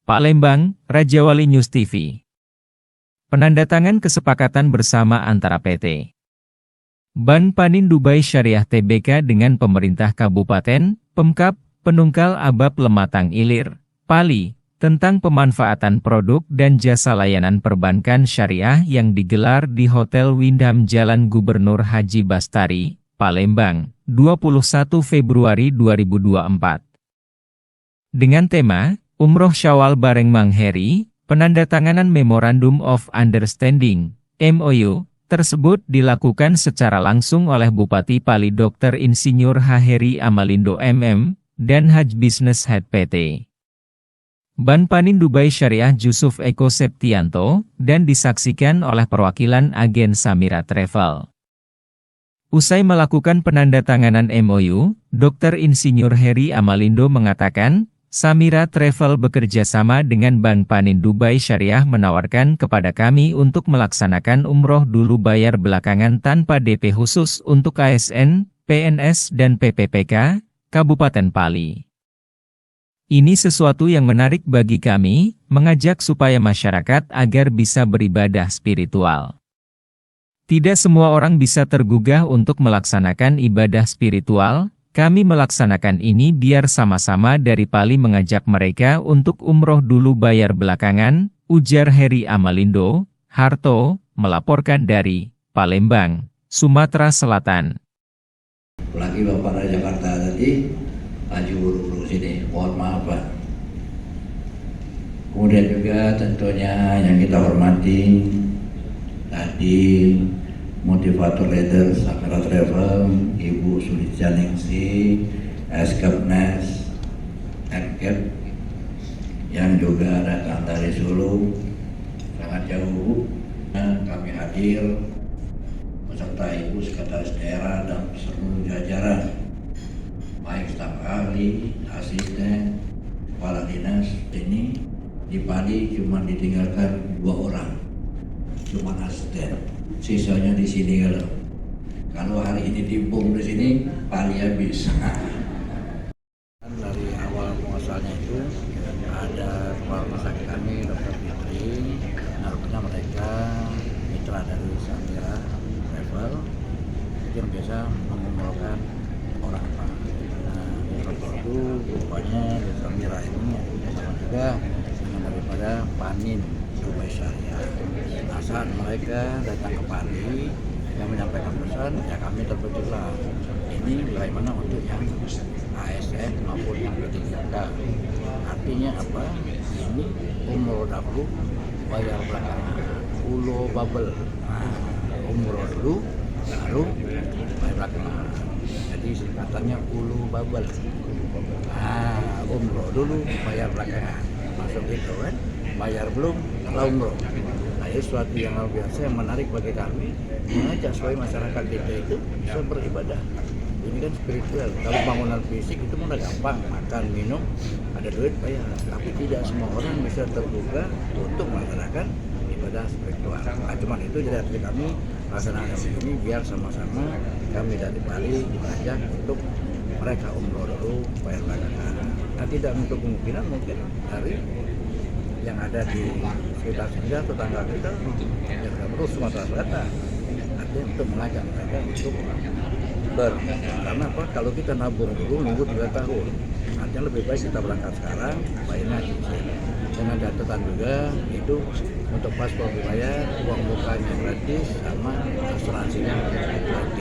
Palembang, Raja Wali News TV. Penandatangan kesepakatan bersama antara PT Bank Panin Dubai Syariah Tbk dengan pemerintah Kabupaten, Pemkab, Penungkal Abab Lematang Ilir, Pali, tentang pemanfaatan produk dan jasa layanan perbankan syariah yang digelar di Hotel Windham Jalan Gubernur Haji Bastari, Palembang, 21 Februari 2024. Dengan tema Umroh Syawal bareng Mang Heri, penandatanganan Memorandum of Understanding, MOU, tersebut dilakukan secara langsung oleh Bupati Pali Dr. Insinyur H. Heri Amalindo MM, dan Haj Business Head PT Bank Panin Dubai Syariah Jusuf Eko Septianto, dan disaksikan oleh perwakilan agen Samira Travel. Usai melakukan penandatanganan MOU, Dr. Insinyur Heri Amalindo mengatakan, Samira Travel bekerja sama dengan Bank Panin Dubai Syariah menawarkan kepada kami untuk melaksanakan umroh dulu bayar belakangan tanpa DP khusus untuk ASN, PNS dan PPPK, Kabupaten Pali. Ini sesuatu yang menarik bagi kami, mengajak supaya masyarakat agar bisa beribadah spiritual. Tidak semua orang bisa tergugah untuk melaksanakan ibadah spiritual. Kami melaksanakan ini biar sama-sama dari Pali mengajak mereka untuk umroh dulu bayar belakangan, ujar Heri Amalindo. Harto, melaporkan dari Palembang, Sumatera Selatan. Lagi Bapak dari Jakarta tadi, maju buru-buru sini, mohon maaf Pak. Kemudian juga tentunya yang kita hormati, tadi motivator leader Samira Travel, Ibu Sulitja Ningsi, Eskepnes, Enkep, yang juga datang dari Solo, sangat jauh. Kami hadir beserta Ibu Sekretaris Daerah dan seluruh jajaran, baik staf ahli, asisten, kepala dinas. Ini di Pali cuma ditinggalkan 2 orang, cuma asisten. Sisanya di sini kalau hari ini timpung di sini Pali habis. Dari awal muasalnya itu ada kepala rumah sakit kami Dr. Fitri, harusnya mereka mitra dari Samira Travel yang biasa mengumumkan orang Pak. Nah, itu rupanya di Samira ini sama juga daripada Panin Dubai Syariah. Nah, saat mereka datang ke Pali yang menyampaikan pesan, ya kami terbentuklah ini bagaimana untuk yang ASN maupun yang P3K. Artinya apa? Ini umroh dahulu, bayar belakangan. Ulo bubble. Nah, umroh dulu, baru bayar belakangan. Jadi singkatannya ulu bubble. Nah, umroh dulu, bayar belakangan. Masuk itu kan? Bayar belum, setelah umroh. Nah, ini suatu yang luar biasa yang menarik bagi kami, mengajak supaya masyarakat kita itu bisa beribadah. Ini kan spiritual. Kalau bangunan fisik itu mudah gampang, makan, minum, ada duit bayar. Tapi tidak semua orang bisa terbuka untuk melaksanakan ibadah spiritual. Nah, cuma itu jadi hati kami melaksanakan ini biar sama-sama kami dari Bali diajak untuk mereka umroh dulu, bayar belakangan. Nah, tidak untuk kemungkinan mungkin dari yang ada di sekitar sini tetangga kita yang terus Sumatera Selatan, artinya untuk mengajak mereka untuk karena apa? Kalau kita nabung dulu nunggu 3 tahun, artinya lebih baik kita berangkat sekarang, bayarnya cicil. Dengan catatan juga itu untuk paspor dibayar, uang mukanya gratis, sama asuransinya gratis.